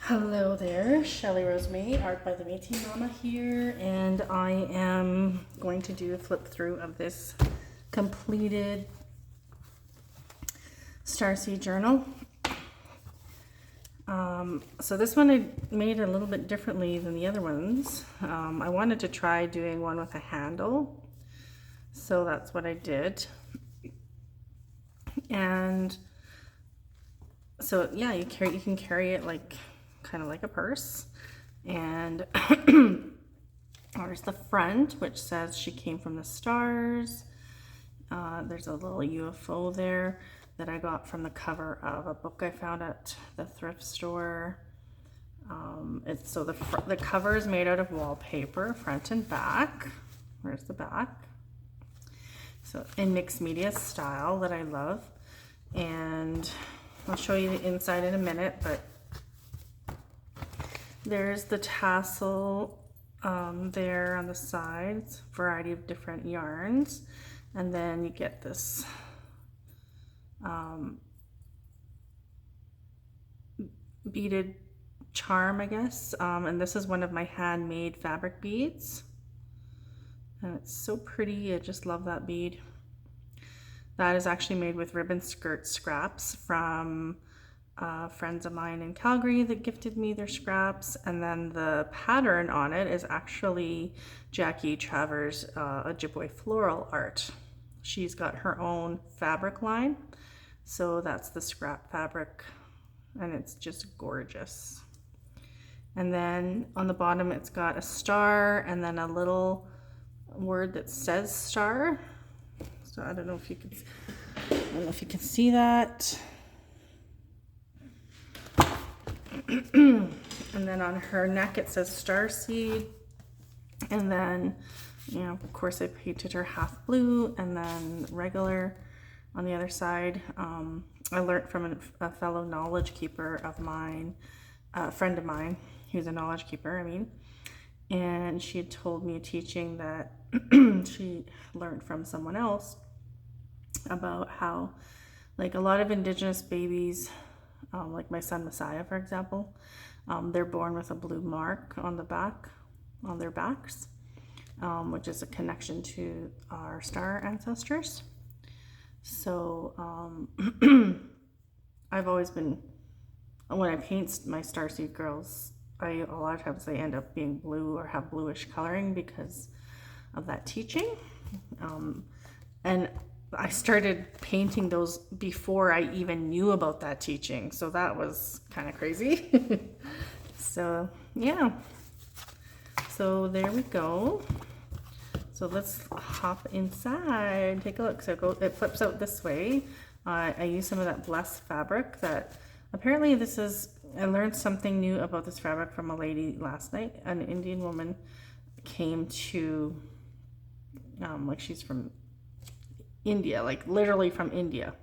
Hello there, Shelly Rosemary, Art by the Métis Mama here, and I am going to do a flip through of this completed Starseed journal. So this one I made a little bit differently than the other ones. I wanted to try doing one with a handle, so that's what I did. And so yeah, you can carry it like kind of like a purse. And there's the front, which says she came from the stars. There's a little UFO there that I got from the cover of a book I found at the thrift store. So the cover is made out of wallpaper, front and back. Where's the back? So in mixed media style that I love. And I'll show you the inside in a minute, but there's the tassel there on the sides, variety of different yarns, and then you get this beaded charm, I guess, and this is one of my handmade fabric beads, and it's so pretty. I just love that bead. That is actually made with ribbon skirt scraps from friends of mine in Calgary that gifted me their scraps, and then the pattern on it is actually Jackie Travers' Ojibwe floral art. She's got her own fabric line, so that's the scrap fabric, and it's just gorgeous. And then on the bottom it's got a star and then a little word that says star. So I don't know if you can see that. And then on her neck it says Starseed, and then, you know, of course I painted her half blue and then regular on the other side. I learned from a fellow knowledge keeper of mine, a friend of mine who's a knowledge keeper, and she had told me a teaching that she learned from someone else about how, like, a lot of Indigenous babies, like my son Messiah, for example, they're born with a blue mark on the back, on their backs, which is a connection to our star ancestors. So I've always been, when I paint my Starseed girls, a lot of times they end up being blue or have bluish coloring because of that teaching. And I started painting those before I even knew about that teaching, so that was kind of crazy. So yeah, so there we go. So let's hop inside, take a look. So it flips out this way. I use some of that Blessed fabric that apparently I learned something new about this fabric from a lady last night. An Indian woman came to, like, she's from India, like literally from India.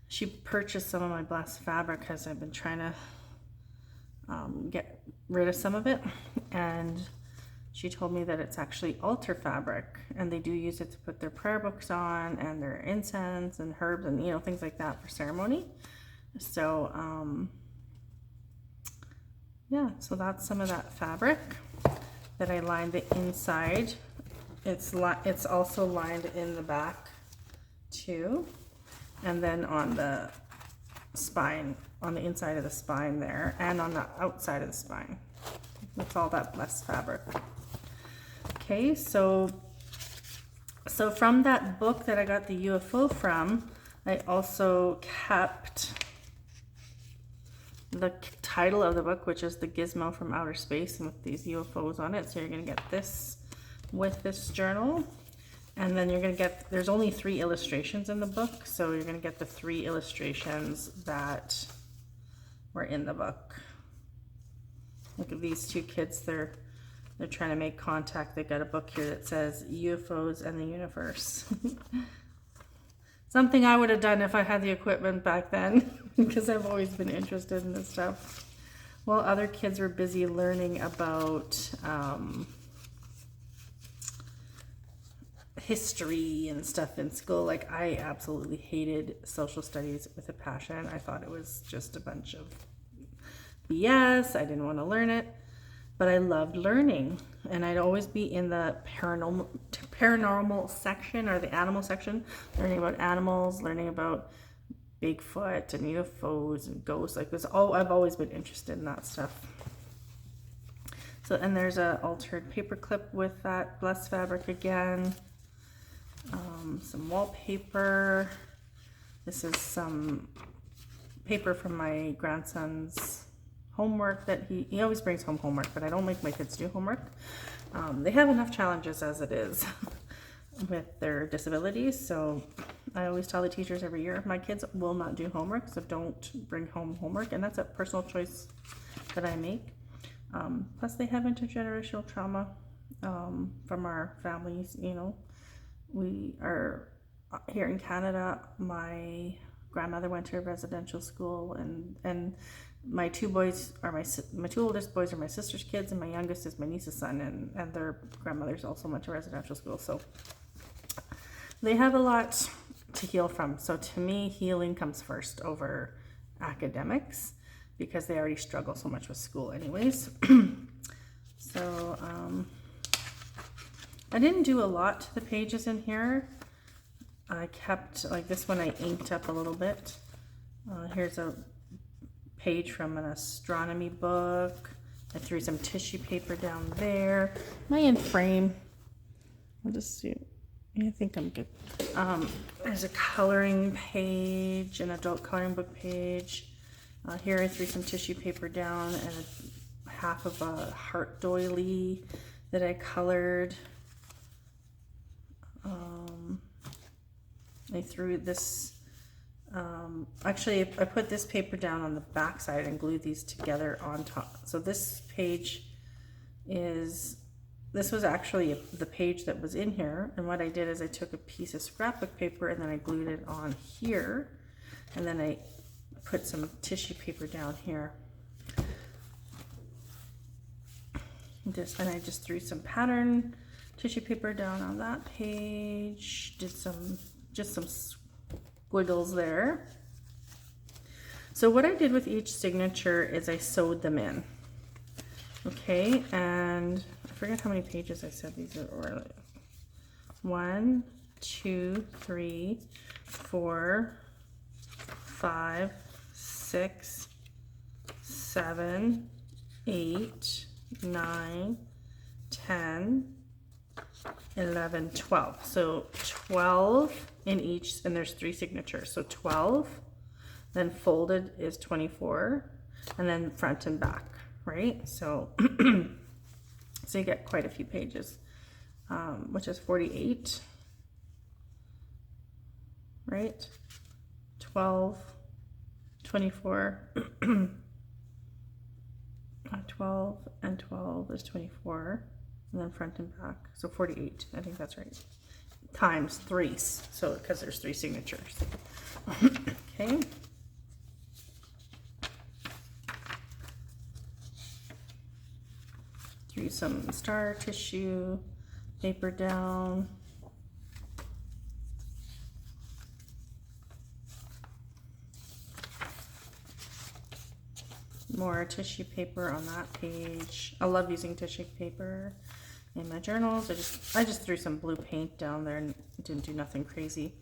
She purchased some of my Blessed fabric because I've been trying to get rid of some of it, and she told me that it's actually altar fabric, and they do use it to put their prayer books on and their incense and herbs and, you know, things like that for ceremony. So yeah, so that's some of that fabric that I lined the inside. It's also lined in the back too, and then on the spine, on the inside of the spine there, and on the outside of the spine. That's all that Blessed fabric. Okay, so from that book that I got the UFO from, I also kept the title of the book, which is The Gizmo from Outer Space, and with these UFOs on it. So you're gonna get this with this journal, and then you're gonna get, there's only 3 illustrations in the book, so you're gonna get the 3 illustrations that were in the book. Look at these 2 kids, they're trying to make contact. They got a book here that says UFOs and the Universe. Something I would have done if I had the equipment back then, because I've always been interested in this stuff. While other kids were busy learning about history and stuff in school, like, I absolutely hated social studies with a passion. I thought it was just a bunch of BS. I didn't want to learn it, but I loved learning. And I'd always be in the paranormal section or the animal section, learning about animals, learning about Bigfoot and UFOs and ghosts. Like this, I've always been interested in that stuff. So, and there's a altered paper clip with that blessed fabric again. Some wallpaper. This is some paper from my grandson's homework that he always brings home homework, but I don't make my kids do homework. They have enough challenges as it is with their disabilities, so I always tell the teachers every year, my kids will not do homework, so don't bring home homework, and that's a personal choice that I make. Plus they have intergenerational trauma from our families. You know, we are here in Canada. My grandmother went to a residential school, and my two boys are my two oldest boys are my sister's kids, and my youngest is my niece's son, and their grandmothers also went to residential school, so they have a lot to heal from. So to me, healing comes first over academics, because they already struggle so much with school anyways. So I didn't do a lot to the pages in here. I kept, like this one I inked up a little bit. Here's a page from an astronomy book. I threw some tissue paper down there. Am I in frame? I'll just see. Yeah, I think I'm good. There's a coloring page, an adult coloring book page. Here I threw some tissue paper down and half of a heart doily that I colored. I threw this, actually I put this paper down on the back side and glued these together on top. So this page this was actually the page that was in here, and what I did is I took a piece of scrapbook paper and then I glued it on here, and then I put some tissue paper down here. And I just threw some pattern tissue paper down on that page, did just some squiggles there. So what I did with each signature is I sewed them in. Okay, and I forget how many pages I said these are. 1, 2, 3, 4, 5, 6, 7, 8, 9, 10, 11, 12. So 12 in each, and there's 3 signatures. So 12, then folded is 24, and then front and back, right? So, so you get quite a few pages, which is 48, right? 12, 24, 12 and 12 is 24, and then front and back, so 48, I think that's right, times 3, so because there's 3 signatures. Okay. Threw some star tissue paper down. More tissue paper on that page. I love using tissue paper in my journals. I just threw some blue paint down there and didn't do nothing crazy.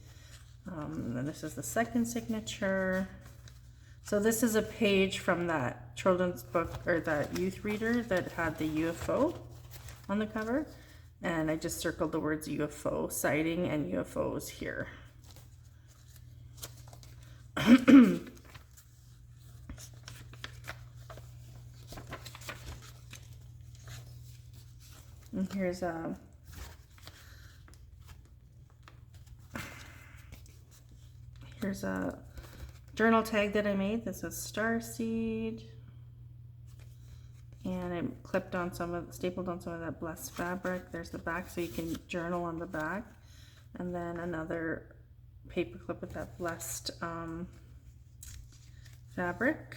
And this is the second signature. So this is a page from that children's book, or that youth reader that had the UFO on the cover, and I just circled the words UFO sighting and UFOs here. And here's a journal tag that I made. This is Starseed, and I clipped on stapled on some of that blessed fabric. There's the back, so you can journal on the back, and then another paper clip with that blessed fabric.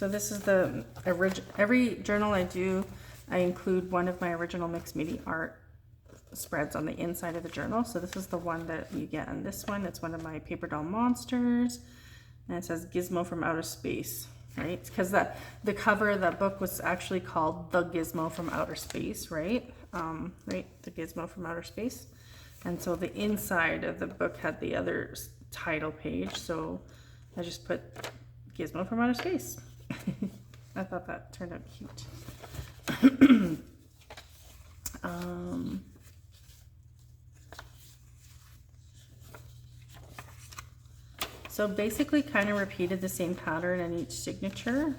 So this is the every journal I do, I include one of my original mixed media art spreads on the inside of the journal. So this is the one that you get on this one. It's one of my paper doll monsters, and it says Gizmo from Outer Space, right? Because the cover of that book was actually called The Gizmo from Outer Space, right? Right, The Gizmo from Outer Space. And so the inside of the book had the other title page, so I just put Gizmo from Outer Space. I thought that turned out cute. So basically kind of repeated the same pattern in each signature,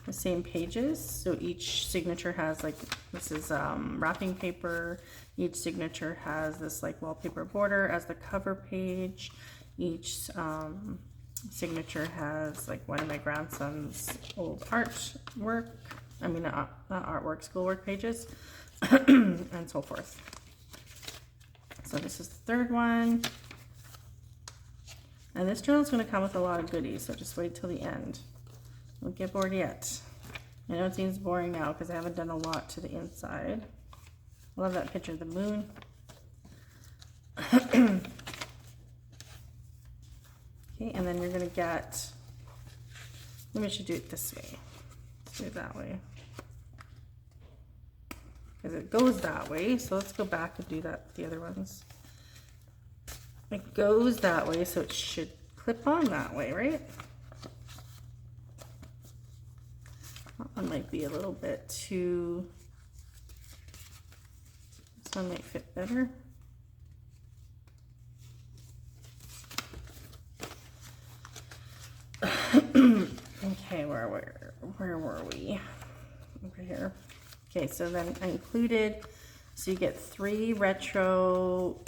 the same pages. So each signature has like, this is wrapping paper. Each signature has this like wallpaper border as the cover page. Each signature has like one of my grandson's old artwork. I mean, not artwork, schoolwork pages, and so forth. So this is the third one. And this journal is going to come with a lot of goodies, so just wait till the end. Don't get bored yet. I know it seems boring now because I haven't done a lot to the inside. I love that picture of the moon. Okay, and then you're going to get, maybe I should do it this way. Let's do it that way. Because it goes that way, so let's go back and do that with the other ones. It goes that way, so it should clip on that way, right? That one might be a little bit too, this one might fit better. Okay, where were we? Over here. Okay, so then I included, so you get 3 retro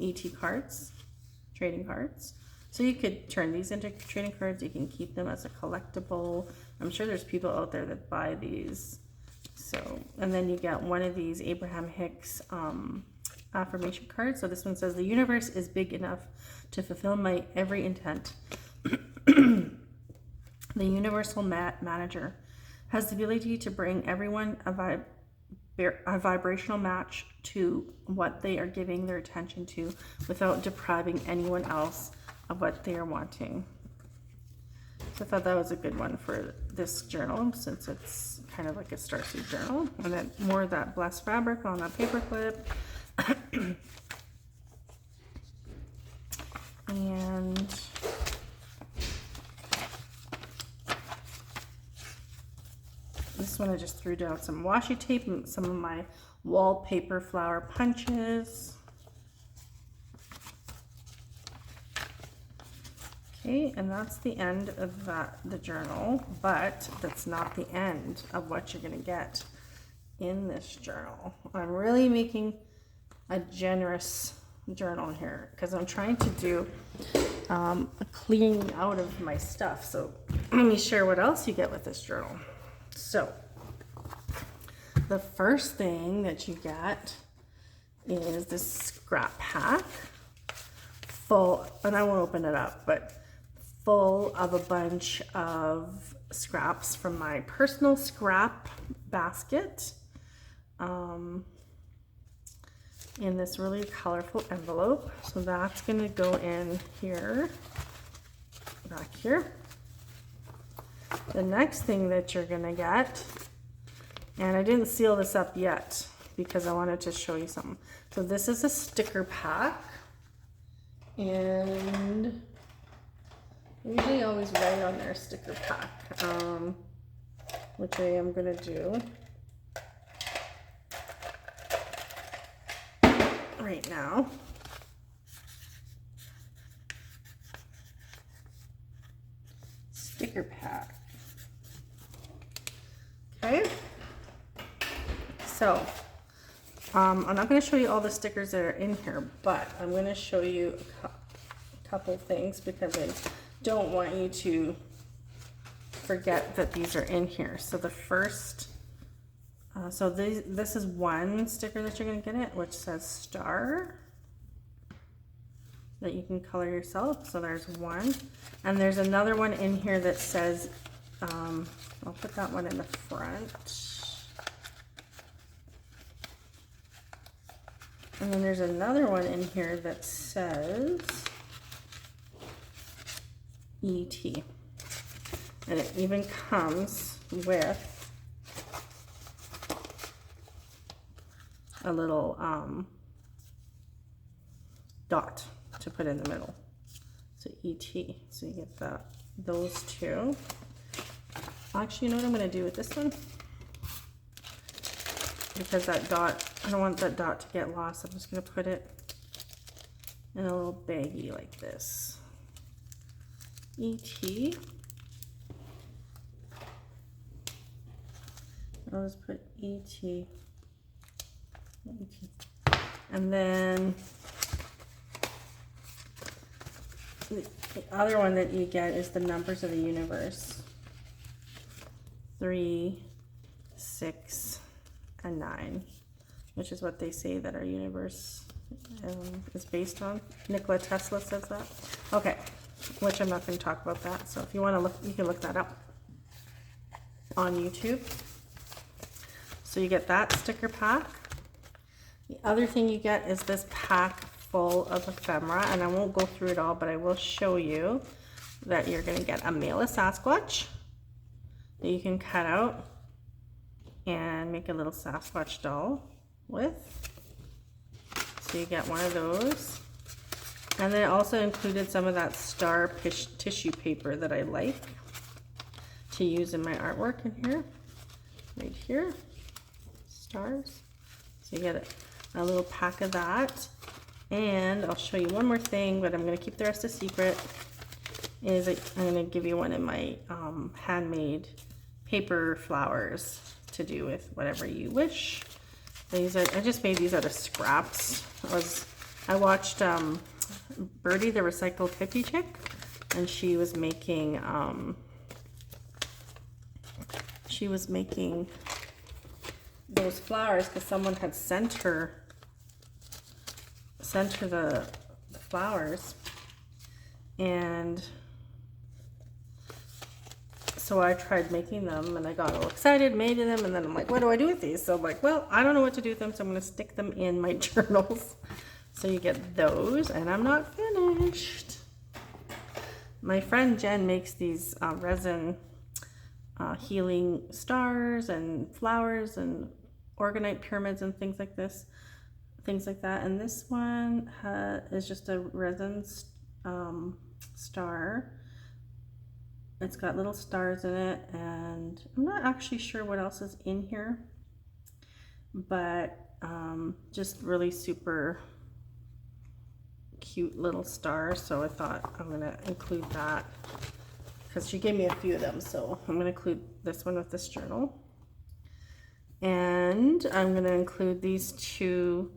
ET cards, trading cards. So you could turn these into trading cards. You can keep them as a collectible. I'm sure there's people out there that buy these. So, and then you get one of these Abraham Hicks affirmation cards. So this one says, the universe is big enough to fulfill my every intent. The universal manager has the ability to bring everyone a vibrational match to what they are giving their attention to without depriving anyone else of what they are wanting. So I thought that was a good one for this journal since it's kind of like a Starseed journal. And then more of that blessed fabric on that paper clip. And this one I just threw down some washi tape and some of my wallpaper flower punches. Okay, and that's the end of the journal, but that's not the end of what you're going to get in this journal. I'm really making a generous journal here because I'm trying to do a cleaning out of my stuff. So let me share what else you get with this journal. So the first thing that you get is this scrap pack full, and I won't open it up, but full of a bunch of scraps from my personal scrap basket in this really colorful envelope. So that's going to go in here, back here. The next thing that you're going to get, and I didn't seal this up yet because I wanted to show you something. So this is a sticker pack, and I usually always write on their sticker pack, which I am going to do right now. Sticker pack. Okay. So, I'm not going to show you all the stickers that are in here, but I'm going to show you a couple things because I don't want you to forget that these are in here. So the first, this is one sticker that you're going to get it, which says star, that you can color yourself. So there's one, and there's another one in here that says I'll put that one in the front. And then there's another one in here that says ET. And it even comes with a little dot to put in the middle. So ET. So you get those two. Actually, you know what I'm going to do with this one? Because that dot, I don't want that dot to get lost. I'm just going to put it in a little baggie like this. ET. I'll just put ET. And then the other one that you get is the numbers of the universe. 3, 6, and 9, which is what they say that our universe is based on. Nikola Tesla says that. Okay, which I'm not going to talk about that. So if you want to look, you can look that up on YouTube. So you get that sticker pack. The other thing you get is this pack full of ephemera, and I won't go through it all, but I will show you that you're going to get a male Sasquatch that you can cut out and make a little Sasquatch doll with. So you get one of those. And then it also included some of that star tissue paper that I like to use in my artwork in here. Right here. Stars. So you get a little pack of that. And I'll show you one more thing, but I'm going to keep the rest a secret. I'm going to give you one of my handmade paper flowers to do with whatever you wish. I just made these out of scraps. I watched Birdie, the recycled hippie chick, and she was making those flowers because someone had sent her the flowers, and so I tried making them and I got all excited, made them, and then I'm like, what do I do with these? So I'm like, well, I don't know what to do with them, so I'm going to stick them in my journals. So you get those, and I'm not finished. My friend Jen makes these resin healing stars and flowers and organite pyramids and things like that. And this one is just a resin star. It's got little stars in it, and I'm not actually sure what else is in here, but just really super cute little stars. So I thought I'm going to include that because she gave me a few of them. So I'm going to include this one with this journal. And I'm going to include these two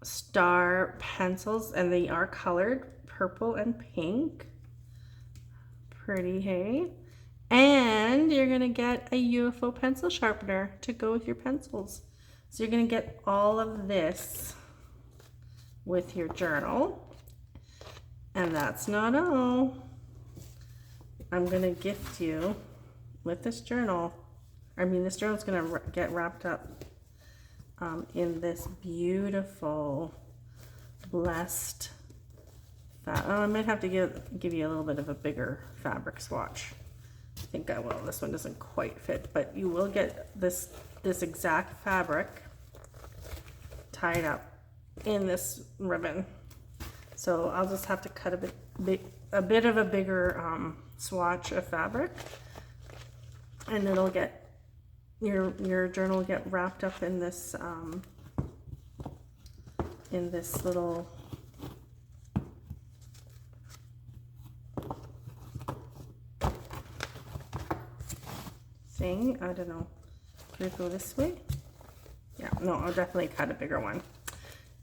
star pencils, and they are colored purple and pink. Pretty, hey? And you're going to get a UFO pencil sharpener to go with your pencils. So you're going to get all of this with your journal. And that's not all. I'm going to gift you with this journal. This journal is going to get wrapped up in this beautiful, blessed I might have to give you a little bit of a bigger fabric swatch. I think I will. This one doesn't quite fit, but you will get this exact fabric tied up in this ribbon. So I'll just have to cut a bit of a bigger swatch of fabric, and it'll get your journal will get wrapped up in this little thing. I don't know. Can it go this way? Yeah, no, I'll definitely cut a bigger one.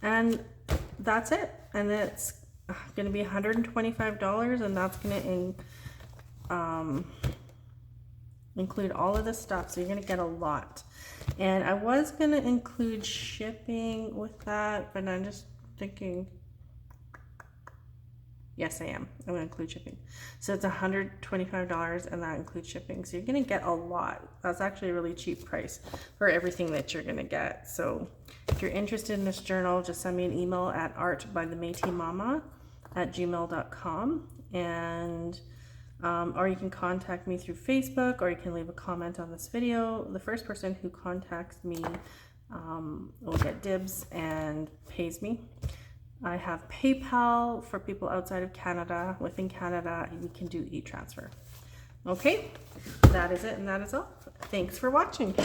And that's it. And it's going to be $125, and that's going to include all of this stuff. So you're going to get a lot. And I was going to include shipping with that, but I'm just thinking Yes, I am. I'm going to include shipping. So it's $125 and that includes shipping. So you're going to get a lot. That's actually a really cheap price for everything that you're going to get. So if you're interested in this journal, just send me an email at artbythemetimama@gmail.com, and or you can contact me through Facebook, or you can leave a comment on this video. The first person who contacts me will get dibs and pays me. I have PayPal for people outside of Canada. Within Canada, you can do e-transfer. Okay, that is it and that is all. Thanks for watching.